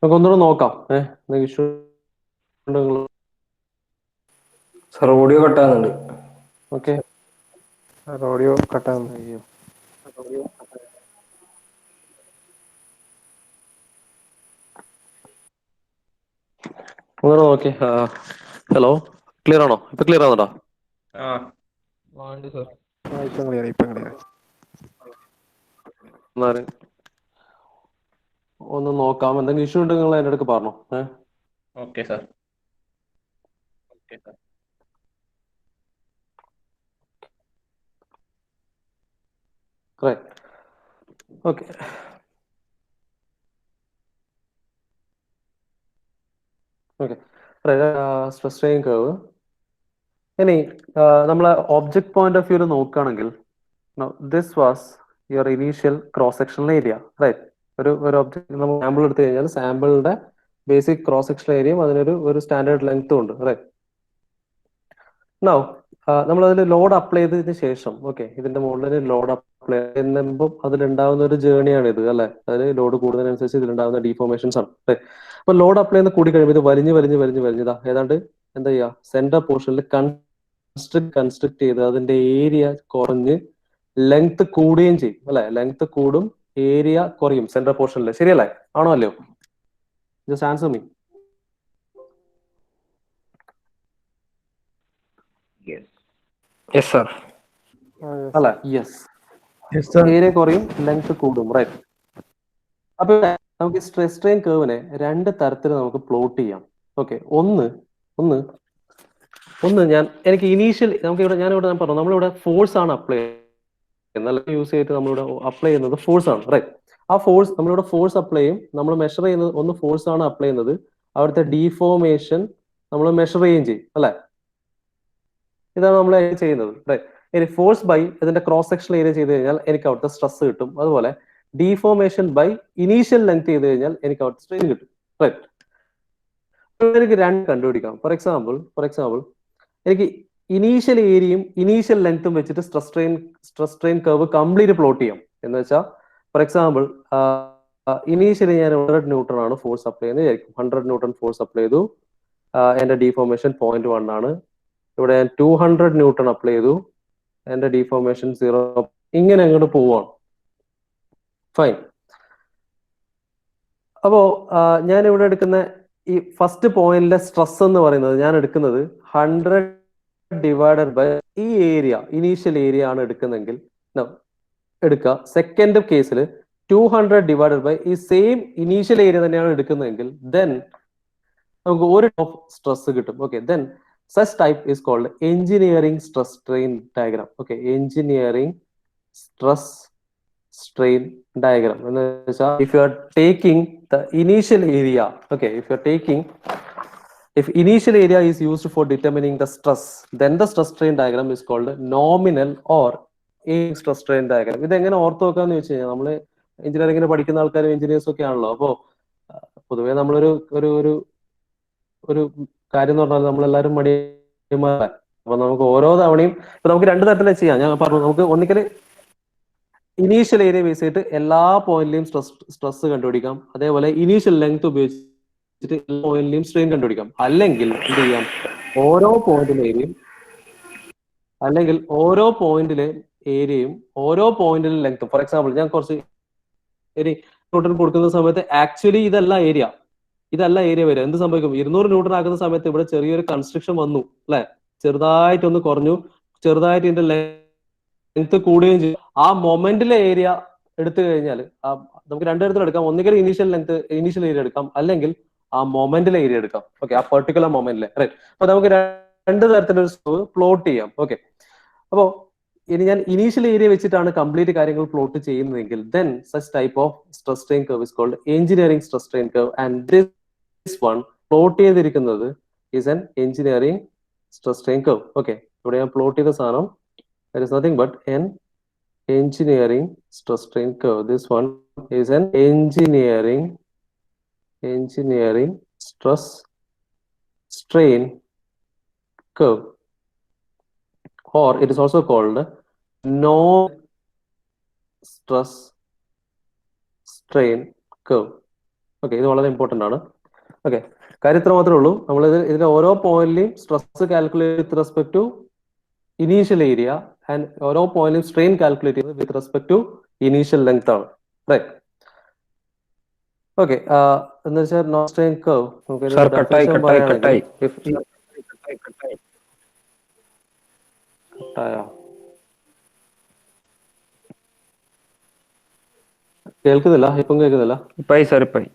നമുക്കൊന്നുകൂടെ നോക്കാം. ഇഷ്യൂ ഉണ്ടെങ്കിൽ sir audio കട്ടാകുന്നുണ്ട്. ഓക്കെ, ഓഡിയോ കട്ടാകുന്നു. അയ്യോ, ഒന്നുകൂടെ നോക്കി. ഹലോ, ക്ലിയർ ആണോ? ഇപ്പൊ ക്ലിയർ ആവുന്നുണ്ടോ? ഇപ്പം ക്ലിയർ, ഇപ്പം ക്ലിയർ. എന്നാലും ഒന്ന് നോക്കാം. എന്തെങ്കിലും ഇഷ്യൂ ഉണ്ടെങ്കിൽ നിങ്ങൾ എൻ്റെ അടുക്ക് പറഞ്ഞോ. Okay sir. Okay, okay. Stress strain curve. ഇനി നമ്മളെ ഒബ്ജക്ട് പോയിന്റ് ഓഫ് വ്യൂ നോക്കുകയാണെങ്കിൽ, this was your initial cross sectional area, right? ഒരു ഒബ്ജക്ട് നമ്മൾ സാമ്പിൾ എടുത്തു കഴിഞ്ഞാൽ സാമ്പിളിന്റെ ബേസിക് ക്രോസ് സെക്ഷണൽ ഏരിയയും അതിനൊരു സ്റ്റാൻഡേർഡ് ലെങ്ത്തും ഉണ്ട്, റൈറ്റ്? നൗ നമ്മൾ അതിൽ ലോഡ് അപ്ലൈ ചെയ്തതിന് ശേഷം, ഓക്കെ, ഇതിന്റെ മുകളിൽ ലോഡ് അപ്ലൈ ചെയ്യുമ്പോൾ അതിലുണ്ടാവുന്ന ഒരു ജേണിയാണ് ഇത്, അല്ലെ? അതിൽ ലോഡ് കൂടുന്നതിനനുസരിച്ച് ഇതിലുണ്ടാവുന്ന ഡീഫോർമേഷൻസ് ആണ്. അപ്പൊ ലോഡ് അപ്ലൈ ചെയ്യുന്ന കൂടി കഴിയുമ്പോൾ ഇത് വലിഞ്ഞതാ ഏതാണ്ട് എന്താ ചെയ്യുക, സെന്റർ പോർഷനിൽ കൺസ്ട്രക്ട് ചെയ്ത് അതിന്റെ ഏരിയ കുറഞ്ഞ് ലെങ്ത് കൂടുകയും ചെയ്യും, അല്ലെ? ലെങ്ത് കൂടും, ഏരിയ കുറയും സെന്റർ പോർഷനിൽ, ശരിയല്ലേ? ആണോ അല്ലയോ? Just answer me. Yes sir. അല്ല, യെസ്. ഏരിയ കുറയും, ലെങ്ത് കൂടും, റൈറ്റ്? അപ്പൊ നമുക്ക് സ്ട്രെസ് സ്ട്രെയിൻ കർവിനെ രണ്ട് തരത്തിൽ നമുക്ക് പ്ലോട്ട് ചെയ്യാം. ഓക്കെ, ഒന്ന് എനിക്ക് ഇനീഷ്യൽ ഞാനിവിടെ പറഞ്ഞു, നമ്മളിവിടെ ഫോഴ്സ് ആണ് അപ്ലൈ ചെയ്യുന്നത്, യൂസ് ചെയ്തിട്ട് നമ്മളിവിടെ അപ്ലൈ ചെയ്യുന്നത് ഫോഴ്സ് ആണ്, റൈറ്റ്? ആ ഫോഴ്സ് നമ്മളിവിടെ ഫോഴ്സ് അപ്ലൈ ചെയ്യും, നമ്മൾ മെഷർ ചെയ്യുന്നത് ഒന്ന് ഫോഴ്സ് ആണ് അപ്ലൈ ചെയ്യുന്നത്, അവിടുത്തെ ഡീഫോർമേഷൻ നമ്മൾ മെഷർ ചെയ്യുകയും ചെയ്യും, അല്ലെ? ഇതാണ് നമ്മൾ ചെയ്യുന്നത്, റൈറ്റ്? ഇനി ഫോഴ്സ് ബൈ ഇതിന്റെ ക്രോസ് സെക്ഷണൽ ഏരിയ ചെയ്ത് കഴിഞ്ഞാൽ എനിക്ക് അവിടുത്തെ സ്ട്രെസ് കിട്ടും. അതുപോലെ ഡീഫോർമേഷൻ ബൈ ഇനീഷ്യൽ ലെങ്ത് ചെയ്ത് കഴിഞ്ഞാൽ എനിക്ക് അവിടുത്തെ സ്ട്രെയിൻ കിട്ടും, റൈറ്റ്? എനിക്ക് രണ്ട് കണ്ടുപിടിക്കാം. ഫോർ എക്സാമ്പിൾ എനിക്ക് ഇനീഷ്യൽ ഏരിയയും ഇനീഷ്യൽ ലെങ്ത്തും വെച്ചിട്ട് stress strain curve complete plot ചെയ്യാം. എന്ന് വെച്ചാൽ ഫോർ എക്സാമ്പിൾ ഇനീഷ്യലി ഞാൻ 100 ന്യൂട്ടൺ ആണ് ഫോഴ്സ് അപ്ലൈ ചെയ്യുന്നത് വിചാരിക്കും. 100 ന്യൂട്ടൺ ഫോഴ്സ് അപ്ലൈ ചെയ്തു, എന്റെ ഡീഫോർമേഷൻ 0.1 ആണ്. ഇവിടെ ഞാൻ 200 ന്യൂട്ടൺ അപ്ലൈ ചെയ്തു, എന്റെ ഡീഫോർമേഷൻ 0. ഇങ്ങനെ അങ്ങോട്ട് പോവാണ്, ഫൈൻ. അപ്പോ ഞാൻ ഇവിടെ എടുക്കുന്ന ഈ ഫസ്റ്റ് പോയിന്റിലെ സ്ട്രെസ് എന്ന് പറയുന്നത് ഞാൻ എടുക്കുന്നത് 100 ഡിവൈഡഡ് ബൈ ഈ ഏരിയ, ഇനീഷ്യൽ ഏരിയ ആണ് എടുക്കുന്നെങ്കിൽ എടുക്കുക. സെക്കൻഡ് കേസിൽ 200 ഡിവൈഡഡ് ബൈ ഈ സെയിം ഇനീഷ്യൽ ഏരിയ തന്നെയാണ് എടുക്കുന്നതെങ്കിൽ ദെൻ നമുക്ക് ഒരു സ്ട്രെസ് കിട്ടും. Okay, then such type is called engineering stress strain diagram. Okay, engineering stress strain diagram. If you are taking the initial area, okay, if initial area is used for determining the stress, then the stress strain diagram is called nominal or stress strain diagram. ഇത് എങ്ങനെ ഓർത്ത് വെക്കാന്ന് വെച്ച് കഴിഞ്ഞാൽ നമ്മള് എഞ്ചിനീയറിംഗിന് പഠിക്കുന്ന ആൾക്കാരും എഞ്ചിനീയേഴ്സും ഒക്കെ ആണല്ലോ. അപ്പോ പൊതുവെ നമ്മളൊരു ഒരു ഒരു കാര്യം എന്ന് പറഞ്ഞാൽ നമ്മളെല്ലാവരും മടിയന്മാരാണ്. അപ്പൊ നമുക്ക് ഓരോ തവണയും നമുക്ക് രണ്ട് തരത്തിലേ ചെയ്യാം. ഞാൻ പറഞ്ഞു, നമുക്ക് ഒന്നിക്കൽ ഇനീഷ്യൽ ഏരിയ ബേസ് ചെയ്തിട്ട് എല്ലാ പോയിന്റിലെയും സ്ട്രെസ് കണ്ടുപിടിക്കാം. അതേപോലെ ഇനീഷ്യൽ ലെങ്ത് ഉപയോഗിച്ചിട്ട് എല്ലാ പോയിന്റിലെയും സ്ട്രെയിൻ കണ്ടുപിടിക്കാം. അല്ലെങ്കിൽ എന്ത് ചെയ്യാം, ഓരോ പോയിന്റിലെ ഏരിയയും ഓരോ പോയിന്റിലെ ലെങ്ത്തും, ഫോർ എക്സാമ്പിൾ ഞാൻ കുറച്ച് ന്യൂട്ടൺ കൊടുക്കുന്ന സമയത്ത് ആക്ച്വലി ഇതല്ല ഏരിയ വരിക. എന്ത് സംഭവിക്കും? 200 ന്യൂട്ടൺ ആക്കുന്ന സമയത്ത് ഇവിടെ ചെറിയൊരു കൺസ്ട്രക്ഷൻ വന്നു, അല്ലെ? ചെറുതായിട്ടൊന്ന് കുറഞ്ഞു, ചെറുതായിട്ട് ഇതിന്റെ ലെങ്ത് കൂടുകയും ചെയ്യും. ആ മൊമെന്റിലെ ഏരിയ എടുത്തു കഴിഞ്ഞാൽ നമുക്ക് രണ്ടു തരത്തിൽ എടുക്കാം. ഒന്നുകിൽ ഇനീഷ്യൽ ഏരിയ എടുക്കാം, അല്ലെങ്കിൽ ആ മൊമെന്റിലെ ഏരിയ എടുക്കാം. ഓക്കെ, ആ പെർട്ടിക്കുലർ മൊമെന്റിലെ, റൈറ്റ്? അപ്പൊ നമുക്ക് രണ്ട് തരത്തിലൊരു പ്ലോട്ട് ചെയ്യാം. ഓക്കെ, അപ്പോ ഇനി ഞാൻ ഇനീഷ്യൽ ഏരിയ വെച്ചിട്ടാണ് കംപ്ലീറ്റ് കാര്യങ്ങൾ പ്ലോട്ട് ചെയ്യുന്നതെങ്കിൽ then such type of stress strain curve is called engineering stress strain curve. And this one plot ചെയ്തിരിക്കുന്നത് is an engineering stress strain curve. Okay, ഇവിടെ ഞാൻ പ്ലോട്ട് ചെയ്ത സാധനം there is nothing but an engineering stress strain curve. This one is an engineering stress strain curve, or it is also called no stress strain curve. Okay, ഇത് വളരെ important ആണ്. Okay, കാര്യം ഇത്ര മാത്രമേ ഉള്ളൂ. നമ്മൾ ഇതിന്റെ ഓരോ പോയിന്റിലെയും stress calculate with respect to initial area and ഓരോ പോയിന്റിലും സ്ട്രെയിൻ കാൽക്കുലേറ്റ് ചെയ്യുന്നത് with respect to initial length ആണ്. റൈറ്റ്. ഓക്കെ, എന്ന് വെച്ചാൽ നോൺ സ്ട്രെയിൻ കർവ് നമുക്ക് സാർ കട്ടായി ഡെഫിനിഷൻ കട്ടായി പറയുകയാണെങ്കിൽ കട്ടായി കേൾക്കുന്നില്ല, ഇപ്പം കേൾക്കുന്നില്ല. ഇപ്പായി സാർ ഇപ്പായി.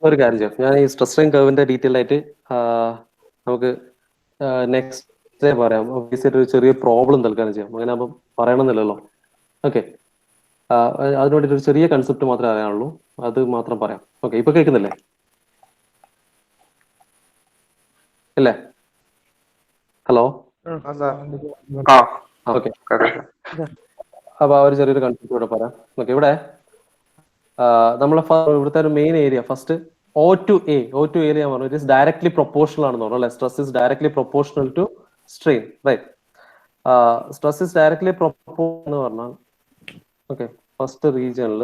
ഒരു കാര്യം ചെയ്യാം, ഞാൻ ഈ സ്ട്രെസ് സ്ട്രെയിൻ കർവിന്റെ ഡീറ്റെയിൽ ആയിട്ട് നമുക്ക് നെക്സ്റ്റ് ഡേ പറയാം. ഓഫീസിൽ ഒരു ചെറിയ പ്രോബ്ലം തൽക്കാലം ചെയ്യാം, അങ്ങനെ ആകുമ്പോൾ പറയണമെന്നില്ലല്ലോ. ഓക്കെ, അതിന് വേണ്ടിയിട്ട് ഒരു ചെറിയ കൺസെപ്റ്റ് മാത്രമേ അറിയാനുള്ളൂ, അത് മാത്രം പറയാം. ഓക്കെ, ഇപ്പൊ കേൾക്കുന്നില്ലേ? ഇല്ലേ? ഹലോ. ഓക്കെ, അപ്പൊ ആ ഒരു ചെറിയൊരു കൺസെപ്റ്റ് ഇവിടെ പറയാം. ഓക്കെ, ഇവിടെ നമ്മളെ ഇവിടുത്തെ ഒരു main area first O to A ഞാൻ പറഞ്ഞു, ഇറ്റ് ഇസ് ഡയറക്ട്ലി പ്രൊപ്പോർഷണൽ ആണെന്ന് പറഞ്ഞു അല്ലെ. Stress is directly proportional to strain, right. Stress is directly proportional എന്ന് പറഞ്ഞാൽ ഓക്കെ, ഫസ്റ്റ് റീജിയനിൽ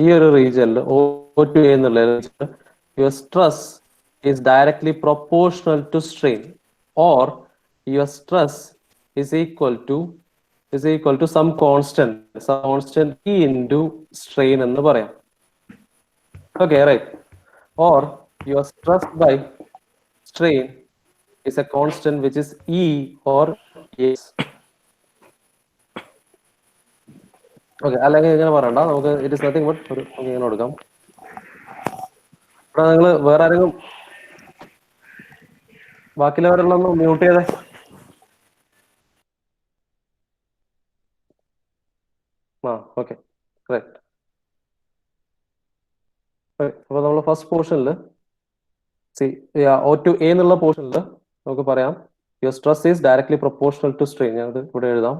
ഈ ഒരു റീജിയനിൽ O to A എന്നുള്ള your stress is directly proportional to strain, or your stress is equal to some constant E into strain എന്ന് പറയാം. Okay, right. Or your stress by strain is a constant which is E or S. Okay, അല്ലെങ്കിൽ ഇങ്ങനെ പറയണ്ട, നമുക്ക് it is nothing but ഒരു ഇങ്ങനെ കൊടുക്കാം. ഇവിടെ നിങ്ങൾ വേറെ ആരെങ്കിലും ബാക്കിയുള്ളവരെല്ലാം മ്യൂട്ട് ചെയ്തേ. Okay, correct. അപ്പൊ നമ്മൾ ഫസ്റ്റ് പോർഷനിൽ O to A എന്നുള്ള പോർഷനിൽ നമുക്ക് പറയാം your stress is directly proportional to strain. ഞാനത് ഇവിടെ എഴുതാം.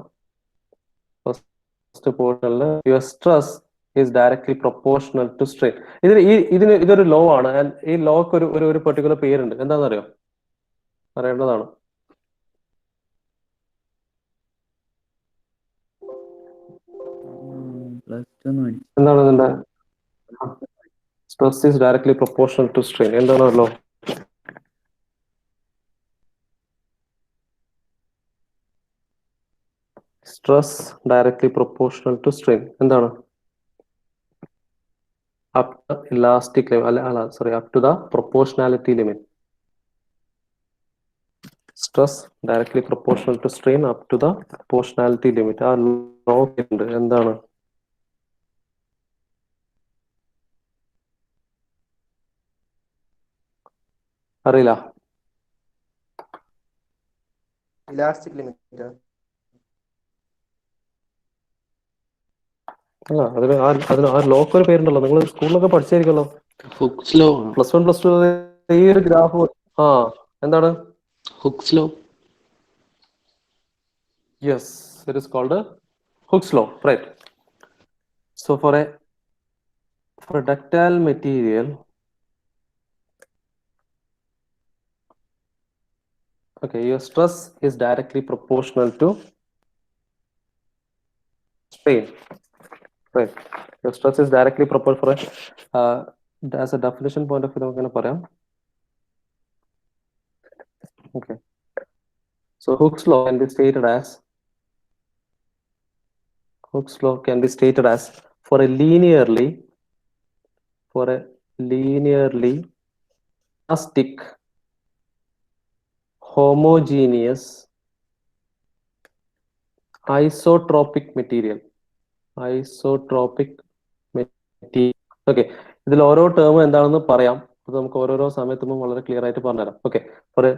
ഫസ്റ്റ് പോർഷനിൽ your stress is directly proportional to strain. ഇതൊരു ലോ ആണ്. ഈ ലോക്ക് ഒരു പെർട്ടിക്കുലർ പേരുണ്ട്. എന്താണെന്നറിയോ? അറിയേണ്ടതാണ്. എന്താണ് ഇതിന്റെ? Stress is directly proportional to strain. എന്താണല്ലോ? Stress directly proportional to strain എന്താണ്? up the elastic limit, up to the proportionality limit. Stress directly proportional to strain up to the proportionality limit. ആ law ഉണ്ട്. എന്താണ്? അറിയില്ല. Elastic limit. അതിന് ആ ലോക്ക് ഒരു പേരുണ്ടല്ലോ, നിങ്ങൾ സ്കൂളിലൊക്കെ പഠിച്ചായിരിക്കല്ലോ. Hooke's law. പ്ലസ് 1 പ്ലസ് 2 ഈ ഒരു ഗ്രാഫ്. എന്താണ്? Hooke's law. Yes, it is called a Hooke's law, right? So for a ductile material, okay, your stress is directly proportional to strain, right? Your stress is directly proportional. As a definition point of view, I'm going to പറയാം. Okay, so Hooke's law can be stated as for a linearly elastic homogeneous isotropic material. Okay, ഇതിൽ ഓരോ term എന്താണെന്ന് പറയാം. അത് നമുക്ക് ഓരോരോ സമയത്തും വളരെ ക്ലിയർ ആയിട്ട് പറഞ്ഞുതരാം. Okay, for a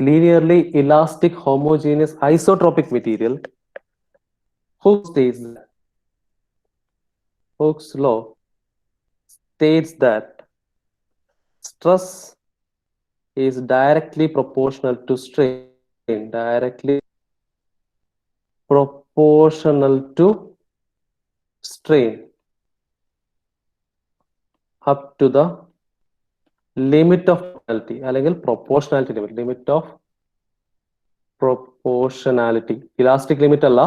linearly elastic homogeneous isotropic material, Hooke's law states that stress is directly proportional to strain, directly proportional to strain up to the limit of proportionality അല്ലെങ്കിൽ proportionality limit of proportionality. Elastic limit അല്ല,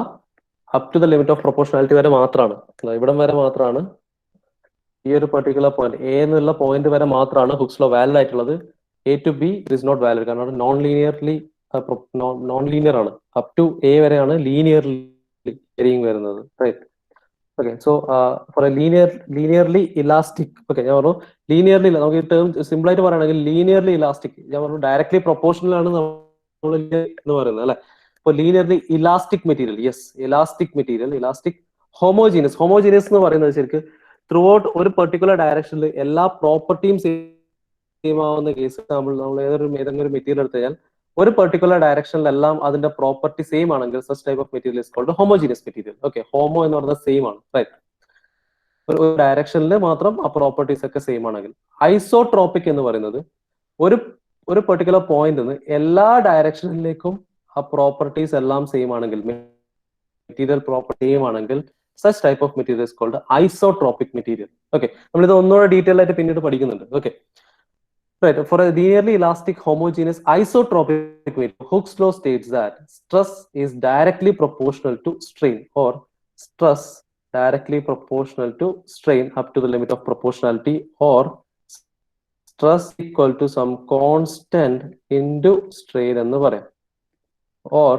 up to the limit of proportionality വരെ മാത്രമാണ്. ഇവിടം വരെ മാത്രമാണ് ഈ ഒരു particular point A എന്നുള്ള പോയിന്റ് വരെ മാത്രമാണ് ഹുക്സ് ലോ വാലിഡ് ആയിട്ടുള്ളത്. A to B it is not valid, കാരണം നോൺ ലീനിയർ ആണ്. അപ് ടു എ വരെയാണ് ലീനിയർലി വേരിയിങ് വരുന്നത്. Right. Okay, so for a linearly elastic, okay ഞാൻ പറഞ്ഞു ലീനിയർലി, നമുക്ക് ഈ ടേം സിമ്പിൾ ആയിട്ട് പറയുകയാണെങ്കിൽ ലീനിയർലി ഇലാസ്റ്റിക്, ഞാൻ പറഞ്ഞു ഡയറക്ട്ലി പ്രൊപ്പോർഷണൽ ആണ് നമ്മൾ എന്ന് പറയുന്നത് അല്ലെ. ഇപ്പൊ linearly elastic material, yes elastic material, elastic homogeneous എന്ന് പറയുന്നത് ശരിക്ക് ത്രൂ ഔട്ട് ഒരു പെർട്ടിക്കുലർ ഡയറക്ഷനിൽ എല്ലാ പ്രോപ്പർട്ടിയും സെയിം ആവുന്ന കേസ് നമ്മൾ ഏതെങ്കിലും ഒരു മെറ്റീരിയൽ എടുത്തു കഴിഞ്ഞാൽ ഒരു പെർട്ടിക്കുലർ ഡയറക്ഷനിലെല്ലാം അതിന്റെ പ്രോപ്പർട്ടി സെയിം ആണെങ്കിൽ such type of material is called homogeneous material. Okay, homo എന്ന് പറയുന്നത് സെയിം ആണ്, റൈറ്റ്. ഒരു ഡയറക്ഷനിൽ മാത്രം ആ പ്രോപ്പർട്ടീസ് ഒക്കെ സെയിം ആണെങ്കിൽ. ഐസോട്രോപിക് എന്ന് പറയുന്നത് ഒരു പെർട്ടിക്കുലർ പോയിന്റ് നിന്ന് എല്ലാ ഡയറക്ഷനിലേക്കും ആ പ്രോപ്പർട്ടീസ് എല്ലാം സെയിം ആണെങ്കിൽ, മെറ്റീരിയൽ പ്രോപ്പർട്ടി സെയിം ആണെങ്കിൽ such type of material is called isotropic material. Okay, നമ്മളിത് ഒന്നുകൂടെ ഡീറ്റെയിൽ ആയിട്ട് പിന്നീട് പഠിക്കുന്നുണ്ട്. Okay, right. For a linearly elastic homogeneous isotropic material, Hooke's law states that stress is directly proportional to strain, or stress directly proportional to strain up to the limit of proportionality, or stress equal to some constant into strain എന്ന് പറയാം, or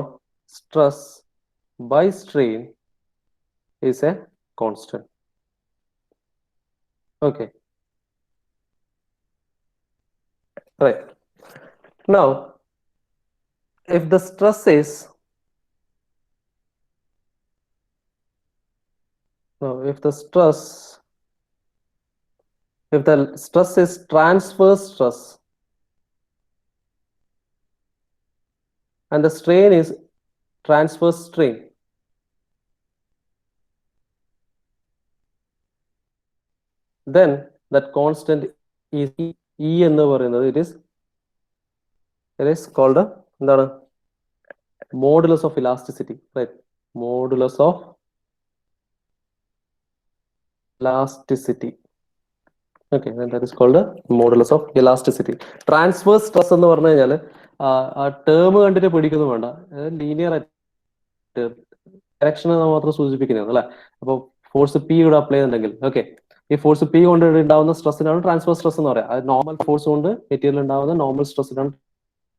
stress by strain is a constant. Okay, right. Now if the stress is if the stress is transverse stress and the strain is transverse strain, then that constant is E എന്ന് പറയുന്നത് it is called എന്താണ് modulus of elasticity, right? Modulus of elasticity. Okay, then that is called modulus of elasticity. Transverse stress എന്ന് പറഞ്ഞു കഴിഞ്ഞാൽ ആ term കണ്ടിട്ട് പിടിക്കുന്നു വേണ്ട, ലീനിയർ ഡയറക്ഷൻ മാത്രം സൂചിപ്പിക്കുന്നതാണ് അല്ലെ. അപ്പൊ ഫോഴ്സ് പി ഇവിടെ അപ്ലൈ ചെയ്യുന്നുണ്ടെങ്കിൽ, ഓക്കെ, ഈ ഫോഴ്സ് പി കൊണ്ട് ഉണ്ടാവുന്ന സ്ട്രെസ്സിനാണ് ട്രാൻസ്ഫർ സ്ട്രെസ് എന്ന് പറയാം. അത് നോർമൽ ഫോഴ്സ് കൊണ്ട് മെറ്റീരിയൽ ഉണ്ടാവുന്ന നോർമൽ സ്ട്രെസ്സിനാണ്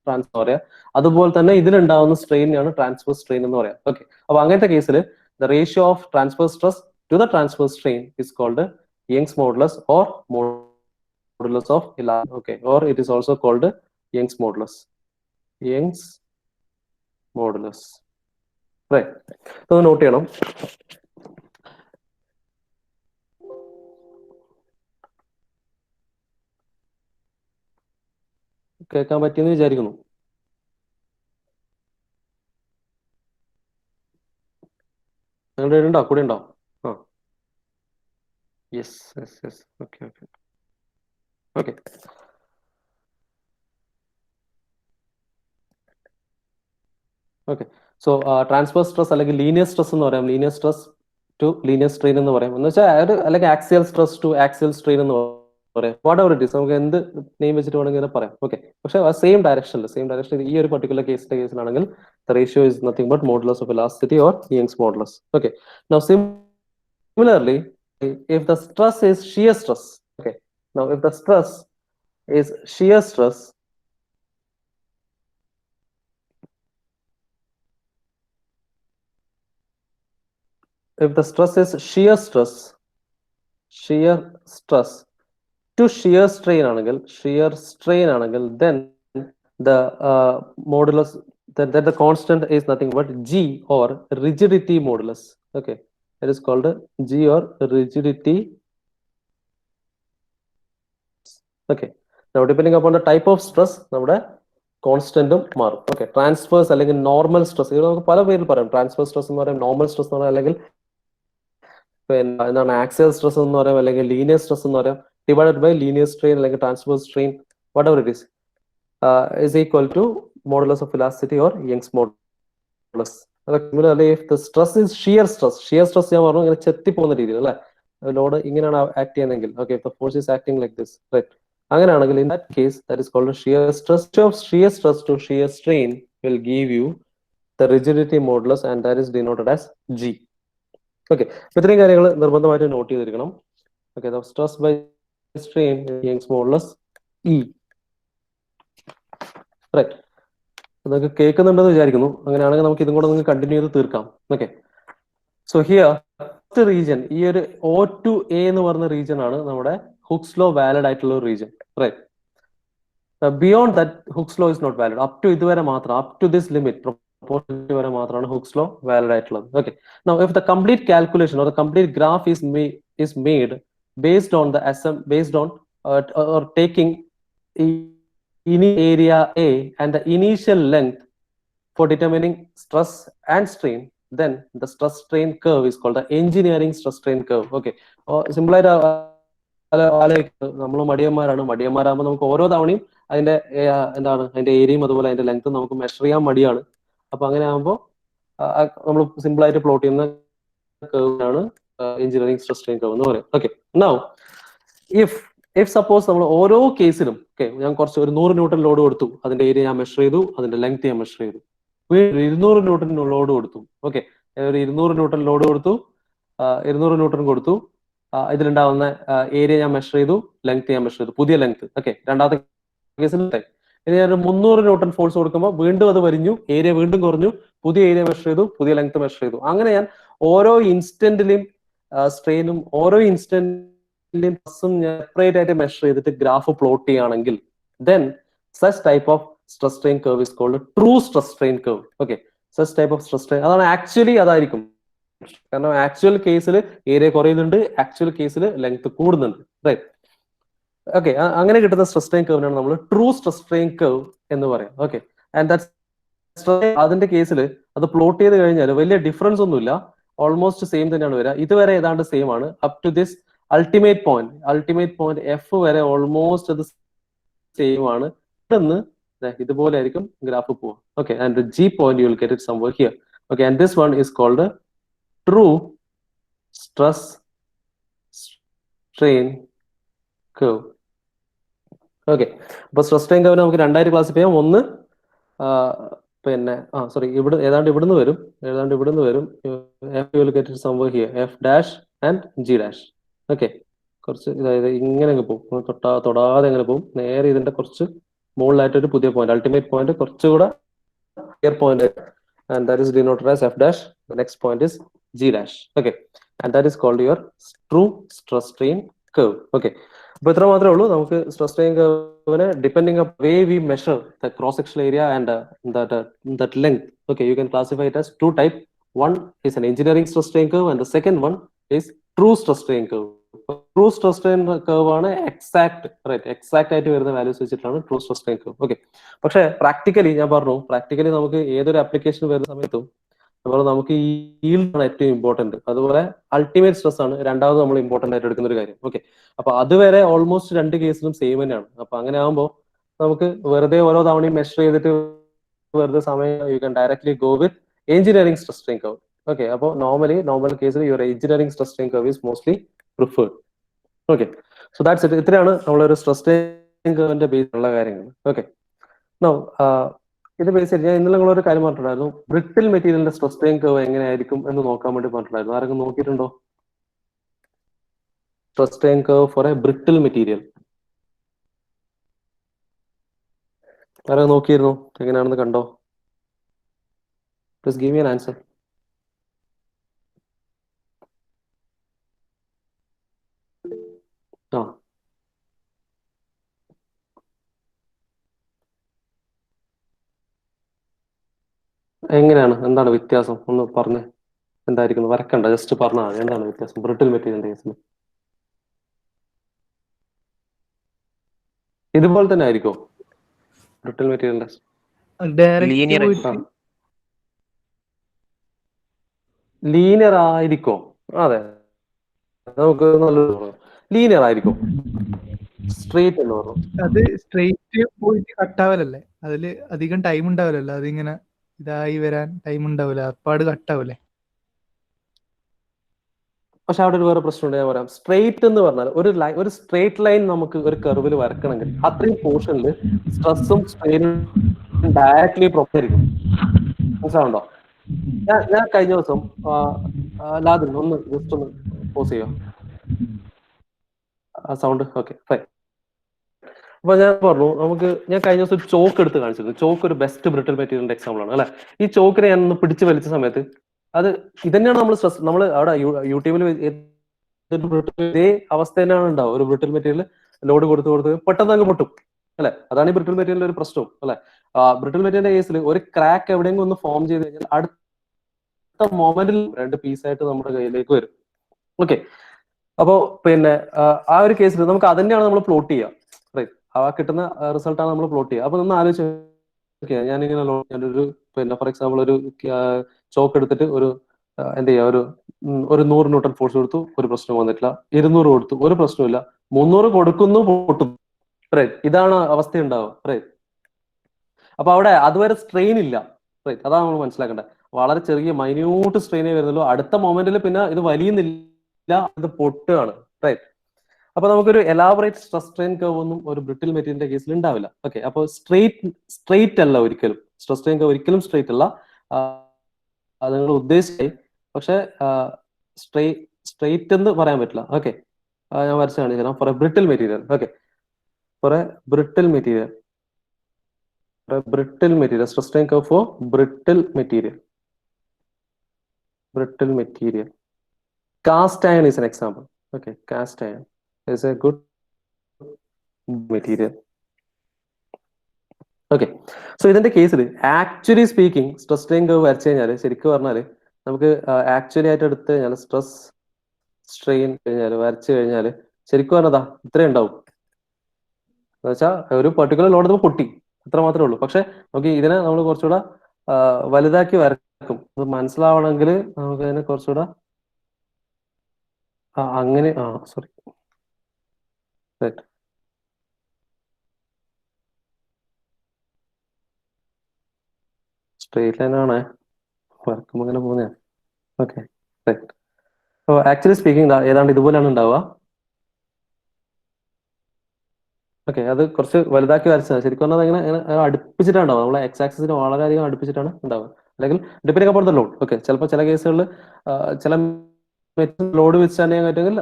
ട്രാൻസ്ഫർ പറയാം. അതുപോലെ തന്നെ ഇതിലുണ്ടാവുന്ന സ്ട്രെയിനാണ് ട്രാൻസ്ഫർ സ്ട്രെയിൻ എന്ന് പറയാം. ഓക്കെ, അപ്പൊ അങ്ങനത്തെ കേസിൽ the ratio of transfer stress to the transfer strain is called Young's modulus or modulus of okay, or it is also called Young's modulus. Young's modulus, right. അത് note ചെയ്യണം. കേൾക്കാൻ പറ്റിയെന്ന് വിചാരിക്കുന്നു. നിങ്ങളുടെ ഉണ്ടോ, കൂടെ ഉണ്ടോ? ആ, yes yes yes, okay okay okay. Okay, so transfer stress അല്ലെങ്കിൽ ലീനിയർ സ്ട്രെസ് എന്ന് പറയാം, linear stress to linear strain എന്ന് പറയാം. എന്ന് വെച്ചാൽ അല്ലെങ്കിൽ axial stress to axial strain എന്ന് പറയാം. വാട്ട് എവർ ഇറ്റ് ഈസ്, നമുക്ക് എന്ത് നെയിം വെച്ചിട്ട് വേണമെങ്കിൽ പറയാം. ഓക്കെ, പക്ഷെ സെയിം ഡയറക്ഷൻ ഈ ഒരു particular കേസിലാണെങ്കിൽ the ratio is nothing but modulus of elasticity or Young's modulus. Okay, now similarly, if the stress is shear stress, okay, now if the stress is shear stress, if the stress is shear stress to shear strain ആണെങ്കിൽ then the modulus, that the constant is nothing but G, or rigidity modulus. Okay, it is called G or rigidity. Okay, now depending upon the type of stress നമ്മുടെ കോൺസ്റ്റന്റും മാറും. Okay, transfers അല്ലെങ്കിൽ normal stress, ഇത് നമുക്ക് പല പേരിൽ പറയാം. Transfer stress എന്ന് പറയാം, നോർമൽ സ്ട്രെസ് എന്ന് പറയാം, അല്ലെങ്കിൽ എന്താണ് ആക്സിയൽ സ്ട്രെസ് എന്ന് പറയാം, അല്ലെങ്കിൽ ലീനിയർ സ്ട്രെസ് എന്ന് പറയാം, ഡിവൈഡഡ് ബൈ ലീനിയർ സ്ട്രെയിൻ അല്ലെങ്കിൽ transfer strain, what ever it is, is equal to modulus of elasticity or Young's modulus. Similarly, if the stress is shear stress ഞാൻ പറഞ്ഞു ഇങ്ങനെ ചെത്തി പോകുന്ന രീതിയിൽ അല്ലെ, ലോഡ് ഇങ്ങനെയാണ് ആക്ട് ചെയ്യുന്നതെങ്കിൽ, okay, if the force is acting like this, right, അങ്ങനെയാണെങ്കിൽ in that case that is called shear stress. Of shear stress to shear strain will give you the rigidity modulus, and that is denoted as G. Okay, ഇത്രയും കാര്യങ്ങൾ നിർബന്ധമായിട്ട് not ചെയ്തിരിക്കണം. Okay, the stress by strain Young's modulus E. Right. നിങ്ങൾക്ക് കേൾക്കുന്നുണ്ടെന്ന് വിചാരിക്കുന്നു. അങ്ങനെയാണെങ്കിൽ നമുക്ക് ഇതും കൂടെ നിങ്ങൾക്ക് കണ്ടിന്യൂ ചെയ്ത് തീർക്കാം. Okay, so here first region, ഈ ഒരു O2A എന്ന് പറയുന്ന റീജിയൻ ആണ് നമ്മുടെ ഹുക്സ് ലോ വാലിഡ് ആയിട്ടുള്ള ഒരു region. Right. Beyond that Hooke's law is not valid. Up to ഇതുവരെ മാത്രം, up to this limit proportional വരെ മാത്രമാണ് ഹുക്സ് ലോ വാലിഡ് ആയിട്ടുള്ളത്. Okay, now if the complete calculation or the complete graph is made based on or taking area A and the initial length for determining stress and strain, then the stress strain curve is called the engineering stress strain curve. Okay, simple ആയിട്ട് നമ്മൾ മടിയന്മാരാകുമ്പോൾ നമുക്ക് ഓരോ തവണയും അതിന്റെ അതിന്റെ ഏരിയയും അതുപോലെ അതിന്റെ ലെങ്ത്തും നമുക്ക് മെഷർ ചെയ്യാൻ മടിയാണ്. അപ്പൊ അങ്ങനെ ആകുമ്പോൾ നമ്മൾ സിമ്പിൾ ആയിട്ട് പ്ലോട്ട് ചെയ്യുന്ന കർവാണ് എഞ്ചിനീയറിംഗ് സ്ട്രെസ് സ്ട്രെയിൻ കർവ് എന്ന് പറയും. ഓക്കെ, നൗ ഇഫ് സപ്പോസ് നമ്മൾ ഓരോ കേസിലും ഞാൻ കുറച്ച് ഒരു 100 ന്യൂട്ടൺ ലോഡ് കൊടുത്തു, അതിന്റെ ഏരിയ ഞാൻ മെഷർ ചെയ്തു, അതിന്റെ ലെങ്ത് ഞാൻ മെഷർ ചെയ്തു. 200 ന്യൂട്ടൺ ലോഡ് കൊടുത്തു. ഓക്കെ, ഒരു 200 ന്യൂട്ടൺ ലോഡ് കൊടുത്തു, 200 ന്യൂട്ടൺ കൊടുത്തു, ഇതിലുണ്ടാവുന്ന ഏരിയ ഞാൻ മെഷർ ചെയ്തു, ലെങ്ത് ഞാൻ മെഷർ ചെയ്തു, പുതിയ ലെങ്ത്. ഓക്കെ, രണ്ടാമത്തെ കേസിൽ ഇനി ഞാൻ 300 ന്യൂട്ടൺ ഫോഴ്സ് കൊടുക്കുമ്പോൾ വീണ്ടും അത് വരിഞ്ഞു, ഏരിയ വീണ്ടും കുറഞ്ഞു, പുതിയ ഏരിയ മെഷർ ചെയ്തു, പുതിയ ലെങ്ത് മെഷർ ചെയ്തു. അങ്ങനെ ഞാൻ ഓരോ ഇൻസ്റ്റന്റിലും സ്ട്രെയിനും ഓരോ ഇൻസ്റ്റന്റിലും സ്ട്രെസ്സും സെപ്പറേറ്റ് ആയിട്ട് മെഷർ ചെയ്തിട്ട് ഗ്രാഫ് പ്ലോട്ട് ചെയ്യുകയാണെങ്കിൽ then such type of stress strain curve is called a true stress strain curve. Okay, such type of stress strain അതാണ് ആക്ച്വലി അതായിരിക്കും. കാരണം ആക്ച്വൽ കേസിൽ ഏരിയ കുറയുന്നുണ്ട്, ആക്ച്വൽ കേസിൽ ലെങ്ത് കൂടുന്നുണ്ട്. റൈറ്റ്. ഓക്കെ, അങ്ങനെ കിട്ടുന്ന സ്ട്രെസ് സ്ട്രെയിൻ കർവിനാണ് നമ്മൾ ട്രൂ സ്ട്രെസ് സ്ട്രെയിൻ കർവ് എന്ന് പറയാം. ഓക്കെ, ആൻഡ് ദാറ്റ് അതിന്റെ കേസിൽ അത് പ്ലോട്ട് ചെയ്ത് കഴിഞ്ഞാൽ വലിയ ഡിഫറൻസ് ഒന്നുമില്ല, ഓൾമോസ്റ്റ് സെയിം തന്നെയാണ് വരിക. ഇതുവരെ ഏതാണ്ട് സെയിം ആണ് up to this ultimate point F വരെ ഓൾമോസ്റ്റ് അത് സെയിം ആണ്. ഇതുപോലെ ആയിരിക്കും ഗ്രാഫ് പോവുക. Okay, and G point you will get it somewhere here. Okay, and this one is called true stress strain curve. Okay, അപ്പൊ stress strain കർവിനെ നമുക്ക് രണ്ടായിട്ട് ക്ലാസിഫൈ ചെയ്യാം. ഒന്ന് പിന്നെ ഏതാണ്ട് ഇവിടുന്ന് വരും F you will get it somewhere here, F dash and G dash. Okay, കുറച്ച് ഇതായത് ഇങ്ങനെ അങ്ങ് പോകും, തൊടാതെ എങ്ങനെ പോകും, നേരെ ഇതിന്റെ കുറച്ച് മുകളിലായിട്ട് ഒരു പുതിയ പോയിന്റ്, അൾട്ടിമേറ്റ് പോയിന്റ് കുറച്ചുകൂടെ clear point, and that is denoted as F dash. The next point is G dash. Okay, and that is called your true stress strain curve. Okay, അപ്പൊ ഇത്ര മാത്രമേ ഉള്ളൂ. നമുക്ക് സ്ട്രെസ് സ്ട്രെയിൻ കർവിനെ depending on way we measure the cross sectional area and that length. Okay, you can classify it as two type. One is an engineering stress strain curve and the second one is true stress strain curve. True stress strain curve ആണ് exact ആയിട്ട് വരുന്ന values വെച്ചിട്ടാണ് true stress strain curve. Okay, പക്ഷെ practically ഞാൻ പറഞ്ഞു, practically നമുക്ക് ഏതൊരു application വരുന്ന സമയത്തും അതുപോലെ നമുക്ക് ഈ yield ആണ് ഏറ്റവും ഇമ്പോർട്ടന്റ്, അതുപോലെ അൾട്ടിമേറ്റ് സ്ട്രെസ് ആണ് രണ്ടാമത് നമ്മൾ ഇമ്പോർട്ടന്റ് ആയിട്ട് എടുക്കുന്ന ഒരു കാര്യം. ഓക്കെ, അപ്പൊ അതുവരെ ഓൾമോസ്റ്റ് രണ്ട് കേസിലും സെയിം തന്നെയാണ്. അപ്പൊ അങ്ങനെ ആകുമ്പോൾ നമുക്ക് വെറുതെ ഓരോ തവണയും മെഷർ ചെയ്തിട്ട് വെറുതെ സമയം you can directly go with engineering stress strain curve. Okay, അപ്പോൾ നോർമൽ കേസിൽ your engineering stress strain curve is mostly preferred. Okay, so that's it. ഇത്രയാണ് നമ്മളൊരു സ്ട്രെസ് സ്ട്രെയിൻ കർവിന്റെ ബേസ് ഉള്ള കാര്യങ്ങൾ. ഓക്കെ, നൗ ഇത് ബേസ് ചെയ്ത് ഞാൻ ഇന്നലെ നിങ്ങളൊരു കാര്യം പറഞ്ഞിട്ടുണ്ടായിരുന്നു, ബ്രിട്ടിൽ മെറ്റീരിയലിന്റെ സ്ട്രെസ് സ്ട്രെയിൻ കർവ് എങ്ങനെയായിരിക്കും എന്ന് നോക്കാൻ വേണ്ടി പറഞ്ഞിട്ടുണ്ടായിരുന്നു. ആരെങ്കിലും നോക്കിയിട്ടുണ്ടോ? Stress strain curve for a brittle material ആരെങ്കിലും നോക്കിയിരുന്നു? എങ്ങനെയാണെന്ന് കണ്ടോ? Just give me an answer. എങ്ങനെയാണ്, എന്താണ് വ്യത്യാസം ഒന്ന് പറഞ്ഞേ. എന്തായിരിക്കും? വരക്കണ്ട, ജസ്റ്റ് പറഞ്ഞാൽ എന്താണ് വ്യത്യാസം ബ്രിട്ടിൽ മെറ്റീരിയലിന്റെ കേസിൽ? ഇതുപോലെ തന്നെ ആയിരിക്കോ ബ്രിട്ടിൽ മെറ്റീരിയലിന്റെ? ലീനിയർ ആയിരിക്കോ? അതെ, നമുക്ക് നല്ലൊരു ലീനിയർ ആയിരിക്കും. സ്ട്രെയിറ്റ് എന്ന് പറഞ്ഞു, അത് സ്ട്രെയിറ്റ് പോയിട്ട് കട്ടാവലല്ലേ, അതില് അധികം ടൈം ഉണ്ടാവില്ലല്ലോ, അതിങ്ങനെ ഇതായി വരാൻ ടൈം ഉണ്ടാവില്ല, അപ്പാട് കട്ടാവൂലേ. പക്ഷെ അവിടെ ഒരു വേറെ പ്രശ്നമുണ്ട്, ഞാൻ പറയാം. സ്ട്രെയിറ്റ് എന്ന് പറഞ്ഞാൽ ഒരു സ്ട്രെയിറ്റ് ലൈൻ നമുക്ക് ഒരു കർവിൽ വരക്കണമെങ്കിൽ അത്രയും പോർഷനിൽ സ്ട്രെസ്സും സ്ട്രെയിനും ഡയറക്ട്ലി പ്രൊപ്പോർഷണൽ ആയിരിക്കും. മനസ്സിലാവുണ്ടോ? ഞാൻ കഴിഞ്ഞ ദിവസം ലാദിൻ ഒന്ന് ജസ്റ്റ് ഒന്ന് പോസ് ചെയ്യോ ആ സൗണ്ട്? Okay fine. അപ്പൊ ഞാൻ പറഞ്ഞു ഞാൻ കഴിഞ്ഞ ദിവസം ഒരു ചോക്ക് എടുത്ത് കാണിച്ചിരുന്നു. ചോക്ക് ഒരു ബെസ്റ്റ് ബ്രിട്ടിൽ മെറ്റീരിയലിന്റെ എക്സാമ്പിൾ ആണ് അല്ലെ. ഈ ചോക്കിനെ ഞാൻ ഒന്ന് പിടിച്ച് വലിച്ച സമയത്ത് അത് ഇതന്നെയാണ് നമ്മൾ അവിടെ യൂട്യൂബിൽ ഇതേ അവസ്ഥ തന്നെയാണ് ഉണ്ടാവും. ഒരു ബ്രിട്ടിൽ മെറ്റീരിയൽ ലോഡ് കൊടുത്ത് പെട്ടെന്ന് അങ്ങ് പൊട്ടും അല്ലെ. അതാണ് ഈ ബ്രിട്ടിൽ മെറ്റീരിയലിന്റെ ഒരു പ്രശ്നവും അല്ലെ. ബ്രിട്ടിൽ മെറ്റീരിയലിന്റെ കേസിൽ ഒരു ക്രാക്ക് എവിടെയെങ്കിലും ഒന്ന് ഫോം ചെയ്ത് കഴിഞ്ഞാൽ അടുത്ത മൊമെന്റിൽ 2 പീസായിട്ട് നമ്മുടെ കയ്യിലേക്ക് വരും. ഓക്കെ. അപ്പോ പിന്നെ ആ ഒരു കേസിൽ നമുക്ക് അതന്നെയാണ് നമ്മൾ പ്ലോട്ട് ചെയ്യുക. റൈറ്റ്. ആ കിട്ടുന്ന റിസൾട്ടാണ് നമ്മൾ പ്ലോട്ട് ചെയ്യുക. അപ്പൊ നമ്മൾ ആലോചിച്ച് ഞാനിങ്ങനെ ഞാനൊരു പിന്നെ ഫോർ എക്സാമ്പിൾ ഒരു ചോക്ക് എടുത്തിട്ട് എന്ത് ചെയ്യുക, ഒരു 100 ന്യൂട്ടൺ ഫോഴ്സ് കൊടുത്തു, ഒരു പ്രശ്നം വന്നിട്ടില്ല. 200 കൊടുത്തു, ഒരു പ്രശ്നമില്ല. 300 കൊടുക്കുന്നു, പൊട്ടും. റൈറ്റ്. ഇതാണ് അവസ്ഥ ഉണ്ടാവുക. റൈറ്റ്. അപ്പൊ അവിടെ അതുവരെ സ്ട്രെയിൻ ഇല്ല. റൈറ്റ്. അതാണ് നമ്മൾ മനസ്സിലാക്കേണ്ടത്. വളരെ ചെറിയ മൈന്യൂട്ട് സ്ട്രെയിനേ വരുന്നുള്ളൂ. അടുത്ത മൊമെന്റിൽ പിന്നെ ഇത് വലിയുന്നില്ല, ഇത് പൊട്ടുകയാണ്. റൈറ്റ്. അപ്പൊ നമുക്കൊരു എലാബറേറ്റ് സ്ട്രെസ് സ്ട്രെയിൻ കർവ് ഒന്നും ഒരു ബ്രിട്ടിൽ മെറ്റീരിയലിന്റെ കേസിൽ ഉണ്ടാവില്ല. ഓക്കെ. അപ്പോൾ സ്ട്രെയിറ്റ് അല്ല ഒരിക്കലും. സ്ട്രെസ് സ്ട്രെയിൻ കർവ് ഒരിക്കലും സ്ട്രെയിറ്റ് അല്ല. അത് നിങ്ങൾ ഉദ്ദേശിച്ചായി, പക്ഷെ സ്ട്രെയിറ്റ് എന്ന് പറയാൻ പറ്റില്ല. ഓക്കെ. ഞാൻ വരച്ച് കാണിച്ചു for a brittle material. Okay. For a brittle material, stress strain curve for brittle material. Cast iron is an example. Okay, cast iron is a good material. Okay, so ഇതിന്റെ കേസിൽ actually speaking stress strain curve വരച്ചു കഴിഞ്ഞാൽ ശരിക്കും പറഞ്ഞാൽ നമുക്ക് actually ആയിട്ട് എടുത്ത് കഴിഞ്ഞാൽ സ്ട്രെസ് സ്ട്രെയിൻ കഴിഞ്ഞാൽ വരച്ചു കഴിഞ്ഞാൽ ശരിക്കും പറഞ്ഞതാ ഇത്രയും ഉണ്ടാവും. എന്ന് വെച്ചാൽ ഒരു പെർട്ടിക്കുലർ ലോഡ് നമ്മൾ പൊട്ടി, അത്ര മാത്രമേ ഉള്ളൂ. പക്ഷെ നമുക്ക് ഇതിനെ നമ്മൾ കുറച്ചുകൂടെ വലുതാക്കി വരക്കും. അത് മനസ്സിലാവണമെങ്കിൽ നമുക്ക് അതിനെ കുറച്ചുകൂടെ അങ്ങനെ സോറി സ്ട്രെയിറ്റ് ലൈൻ ആണ് വരക്കുമ്പോൾ അങ്ങനെ പോകുന്ന. ഓക്കെ. അപ്പോൾ ആക്ച്വലി സ്പീക്കിംഗ് ഏതാണ്ട് ഇതുപോലെയാണ് ഉണ്ടാവുക. ഓക്കെ. അത് കുറച്ച് വലുതാക്കി വരച്ചതാണ്. ശരിക്കും പറഞ്ഞാൽ ഇങ്ങനെ അടുപ്പിച്ചിട്ടാണ് ഉണ്ടാവുക. നമ്മളെ എക്സ് ആക്സിസിന് വളരെയധികം അടുപ്പിച്ചിട്ടാണ് ഉണ്ടാവുക. അല്ലെങ്കിൽ depending upon the load. Okay. ചിലപ്പോൾ ചില കേസുകളിൽ ചില ലോഡ് വിത്ത്സ്റ്റാൻഡ് ചെയ്യാൻ പറ്റുമെങ്കിൽ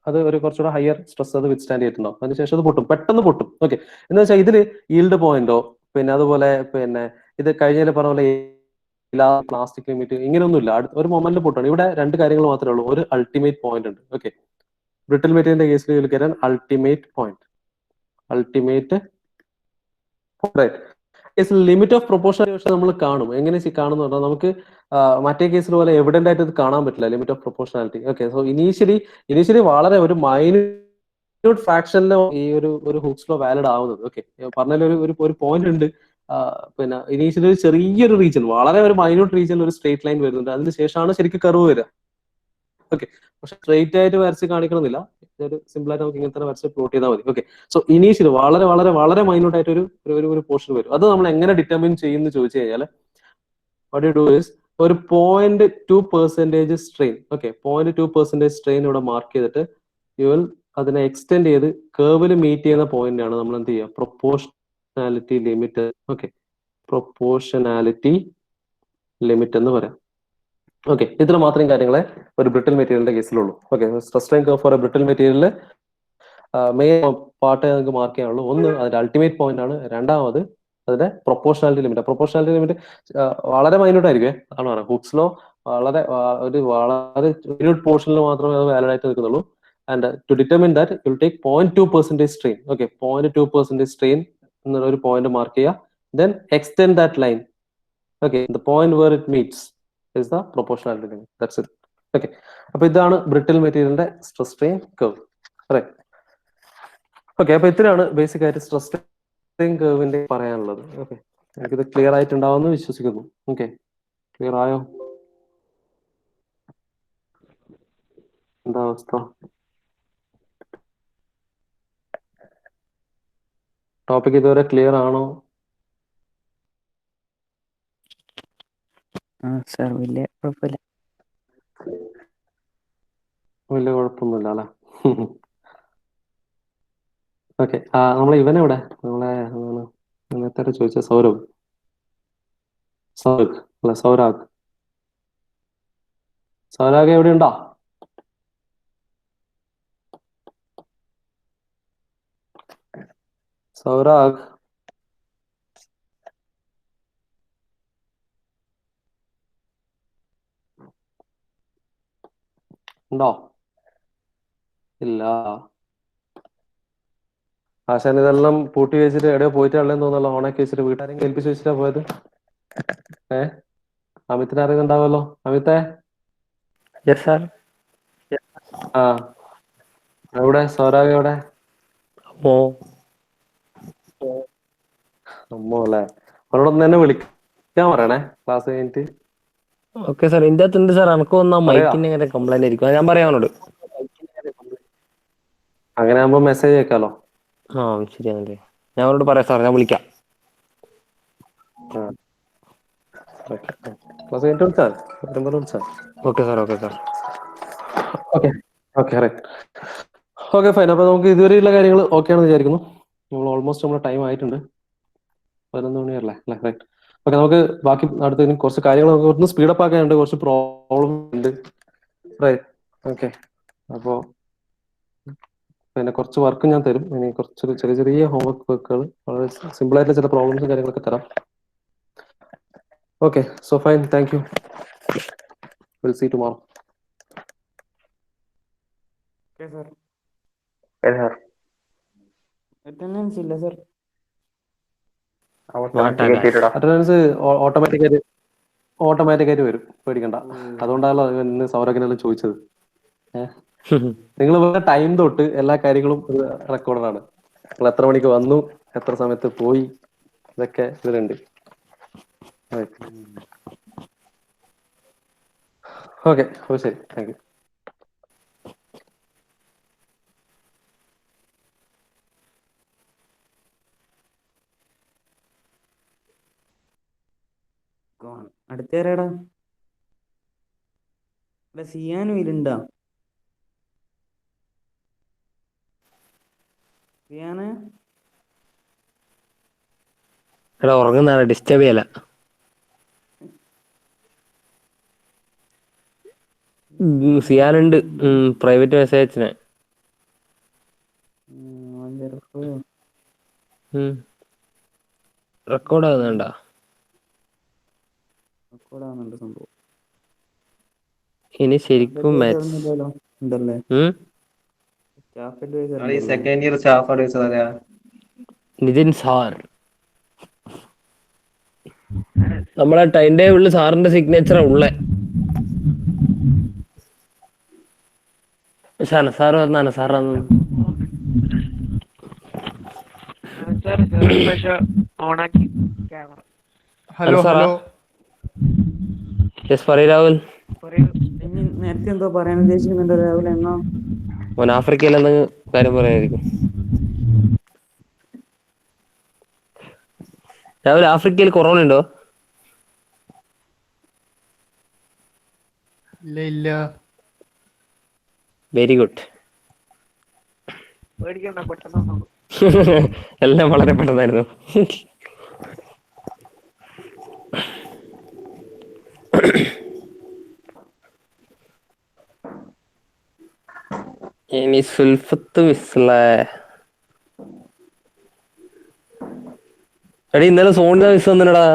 അത് ഒരു കുറച്ചുകൂടെ ഹയർ സ്ട്രെസ് അത് വിത്ത്സ്റ്റാൻഡ് ചെയ്തിട്ടുണ്ടാവും. അതിനുശേഷം അത് പൊട്ടും, പെട്ടെന്ന് പൊട്ടും. ഓക്കെ. എന്ന് വെച്ചാൽ ഇതിൽ ഈൽഡ് പോയിന്റോ പിന്നെ അതുപോലെ പിന്നെ ഇത് കഴിഞ്ഞതിൽ പറഞ്ഞ പോലെ പ്ലാസ്റ്റിക് ലിമിറ്റ് ഇങ്ങനെയൊന്നുമില്ല. ഒരു മൊമെന്റിൽ പൊട്ടാണ്. ഇവിടെ 2 കാര്യങ്ങൾ മാത്രമേ ഉള്ളൂ. ഒരു അൾട്ടിമേറ്റ് പോയിന്റ് ഉണ്ട്. ഓക്കെ. ബ്രിട്ടിൽ മെറ്റീരിയലിന്റെ കേസിൽ കയറാൻ അൾട്ടിമേറ്റ് പോയിന്റ്. കേസിൽ ലിമിറ്റ് ഓഫ് പ്രൊപ്പോർഷണാലിറ്റി നമ്മൾ കാണും. എങ്ങനെ കാണുന്നു പറഞ്ഞാൽ നമുക്ക് മറ്റേ കേസിൽ പോലെ എവിഡന്റ് ആയിട്ട് ഇത് കാണാൻ പറ്റില്ല, limit of proportionality. Okay. So initially വളരെ ഒരു മൈന്യൂട്ട് ഫ്രാക്ഷനിലോ ഈ ഒരു ഹുക്സ് ലോ വാലിഡ് ആവുന്നത്. ഓക്കെ. പറഞ്ഞാൽ ഒരു പോയിന്റ് ഉണ്ട്. പിന്നെ ഇനീഷ്യലി ഒരു ചെറിയൊരു റീജിയൻ, വളരെ ഒരു മൈന്യൂട്ട് റീജിയനിൽ ഒരു സ്ട്രേറ്റ് ലൈൻ വരുന്നുണ്ട്. അതിന് ശേഷമാണ് ശരിക്കും കർവ് വരിക. ഓക്കെ. പക്ഷെ സ്ട്രേറ്റ് ആയിട്ട് വരച്ച് കാണിക്കണമെന്നില്ല. ഒരു സിമ്പിൾ ആയിട്ട് നമുക്ക് ഇങ്ങനെ തന്നെ വരച്ച് പ്ലോട്ട് ചെയ്താൽ മതി. ഓക്കെ. സോ ഇനീഷ്യലി വളരെ വളരെ വളരെ മൈന്യൂട്ട് ആയിട്ട് ഒരു പോർഷൻ വരും. അത് നമ്മൾ എങ്ങനെ ഡിറ്റർമിൻ ചെയ്യുന്നു ചോദിച്ചു കഴിഞ്ഞാൽ വാട്ട് യു ഡു ഇസ് ഒരു 0.2% സ്ട്രെയിൻ. ഓക്കെ. 0.2% സ്ട്രെയിൻ ഇവിടെ മാർക്ക് ചെയ്തിട്ട് യു വിൽ അതിനെ എക്സ്റ്റെൻഡ് ചെയ്ത് കേർവിൽ മീറ്റ് ചെയ്യുന്ന പോയിന്റ് ആണ് നമ്മൾ എന്ത് ചെയ്യുക, proportionality limit. Okay. Proportionality limit എന്ന് പറയാം. ഓക്കെ. ഇത്ര മാത്രം കാര്യങ്ങളെ ഒരു ബ്രിട്ടിൽ മെറ്റീരിയലിന്റെ കേസിലുള്ളൂ. Okay. Stress strain curve for a brittle മെറ്റീരിയലിൽ മെയിൻ പാർട്ട് നമുക്ക് മാർക്ക് ചെയ്യാനുള്ളൂ. ഒന്ന് അതിന്റെ അൾട്ടിമേറ്റ് പോയിന്റ് ആണ്. രണ്ടാമത് അതിന്റെ പ്രൊപ്പോർഷണാലിറ്റി ലിമിറ്റ്. പ്രൊപ്പോർഷണാലിറ്റി ലിമിറ്റ് വളരെ മൈന്യൂട്ട് ആയിരിക്കും. അതാണ് പറയുന്നത്. ഹുക്സ് ലോ വളരെ വളരെ പോർഷനിൽ മാത്രമേ അത് വാലിഡ് ആയിട്ട് നിൽക്കുന്നുള്ളൂ. And to determine that you will take 0.2% strain. Okay. 0.2% strain എന്നുള്ള ഒരു പോയിന്റ് മാർക്ക് ചെയ്യുക. Then extend that line. Okay. The point where it meets is the proportionality limit. That's it. Okay. അപ്പൊ ഇതാണ് ബ്രിട്ടിൽ മെറ്റീരിയലിന്റെ stress strain curve. Right. Okay. അപ്പൊ ഇത്രയാണ് basic ആയിട്ട് stress strain കർവിന്റെ പറയാനുള്ളത്. ഓക്കെ. എനിക്കിത് ക്ലിയർ ആയിട്ടുണ്ടാവുമെന്ന് വിശ്വസിക്കുന്നു. ഓക്കെ. ക്ലിയർ ആയോ? എന്താ അവസ്ഥ? ടോപ്പിക് ഇതുവരെ ക്ലിയർ ആണോ? സാർ വലിയ കുഴപ്പമില്ല. വലിയ കുഴപ്പമൊന്നുമില്ല അല്ലെ? ഓക്കെ. നമ്മളെ ഇവനെവിടെ? നമ്മളെ നേരത്തെ ചോദിച്ച സൗരഭ്. അല്ല, സൗരാഗ്. സൗരാഗ് എവിടെ ഉണ്ടോ? സൗരാഗ് ഉണ്ടോ? ഇല്ല. ആശാൻ ഇതെല്ലാം പൂട്ടി വെച്ചിട്ട് എവിടെയോ പോയിട്ടുള്ളതെന്ന് തോന്നല്ലോ. ഓണാക്കി വെച്ചിട്ട് വീട്ടുകാരെങ്കിലും ഏൽപ്പിച്ച് വെച്ചിട്ടാ പോയത്. അമിത്തിനെ അറിയുന്നുണ്ടാവുമല്ലോ. അമിത്തെ, യെസ് സാർ. ആ എവിടെ സൗരാഗ് എവിടെ? ഓ അമ്മോ അല്ലേ. അവരോടൊന്ന് തന്നെ വിളിക്കാൻ പറയണേ ക്ലാസ് കഴിഞ്ഞിട്ട്. Okay sir. ഇതിന്റെ അകത്ത് ഉണ്ട് സാർ. എനക്ക് വന്ന പറയാ. മൈക്കിന്റെ ഇങ്ങനെ കംപ്ലൈന്റ് ആയിരിക്കും. അത് ഞാൻ പറയാം അവനോട്. അങ്ങനെ ആകുമ്പോ മെസ്സേജ് അയക്കാലോ. ആ ശരിയാണല്ലേ. ഞാൻ അവനോട് പറയാം സാർ. ഞാൻ വിളിക്കാം. ക്ലാസ് കഴിഞ്ഞിട്ട് വിളിച്ചാൽ വിളിച്ചാൽ. Okay sir. Okay sir. Okay okay right. Okay fine. അപ്പൊ നമുക്ക് ഇതുവരെയുള്ള കാര്യങ്ങൾ ഓക്കെ ആണെന്ന് വിചാരിക്കുന്നു. നമ്മൾ ഓൾമോസ്റ്റ് നമ്മുടെ ടൈം ആയിട്ടുണ്ട്. 11 മണിയല്ലേ അല്ലേ? റൈറ്റ്. ഓക്കെ, നമുക്ക് ബാക്കി അടുത്ത കുറച്ച് കാര്യങ്ങൾ നമുക്ക് ഒന്ന് സ്പീഡപ്പ് ആക്കാനുണ്ട്. കുറച്ച് പ്രോബ്ലം ഉണ്ട്. റൈറ്റ്. ഓക്കെ. അപ്പോ പിന്നെ കുറച്ച് വർക്ക് ഞാൻ തരും. ഇനി കുറച്ച് ചെറിയ ചെറിയ ഹോംവർക്ക് വർക്കുകൾ, വളരെ സിമ്പിൾ ആയിട്ടുള്ള ചില പ്രോബ്ലംസും കാര്യങ്ങളൊക്കെ തരാം. Okay, so fine. Thank you. Will see tomorrow. Attendance ഇല്ല സർ. അറ്റൻഡൻസ് ഓട്ടോമാറ്റിക്കായിട്ട് വരും, പേടിക്കണ്ട. അതുകൊണ്ടാണല്ലോ ഇന്ന് സൗരഗനെല്ലാം ചോദിച്ചത്. നിങ്ങൾ ടൈം തൊട്ട് എല്ലാ കാര്യങ്ങളും റെക്കോർഡാണ്. നിങ്ങൾ എത്ര മണിക്ക് വന്നു, എത്ര സമയത്ത് പോയി, ഇതൊക്കെ ഇതിലുണ്ട്. ഓക്കെ, അപ്പോൾ ശരി. Thank you. അടുത്ത ആരാടാ? സിയാനും ഇരുണ്ടാ? സിയാന് എടാ ഉറങ്ങുന്നതാണ്, ഡിസ്റ്റർബ് ചെയ്യല. സിയാനുണ്ട്. പ്രൈവറ്റ് മെസ്സേജിനെ റെക്കോർഡ് ആകുന്നുണ്ടാ? റെക്കോർഡാകുന്നുണ്ട് സംഭവം. ഇനി ശരിക്കും ഉണ്ടല്ലേ staff adviser. Second year staff adviser ആരാ? നിതിൻ സാർ. നമ്മളെ ടൈം ടേബിളിൽ സാറിന്റെ സിഗ്നേച്ചറാ ഉള്ളേ. സാറ് വന്നാണ്. Sir hello hello. യെസ് പറയൂ രാഹുൽ. നേരത്തെ എന്തോ പറയാൻ ഉദ്ദേശിക്കുന്നുണ്ടോ രാഹുൽ? എന്നാ മോൻ ആഫ്രിക്കയിൽ എന്തെങ്കിലും കാര്യം പറയായിരിക്കും. രാഹുൽ, ആഫ്രിക്കയിൽ കൊറോണ ഉണ്ടോ? ഇല്ല ഇല്ല. Very good. എല്ലാം വളരെ പെട്ടെന്നായിരുന്നു. ഇനി സുൽഫത്ത് മിസ്ലേ. എടി ഇന്നലെ സോണിന്റെ മിസ് വന്നില്ലടാ.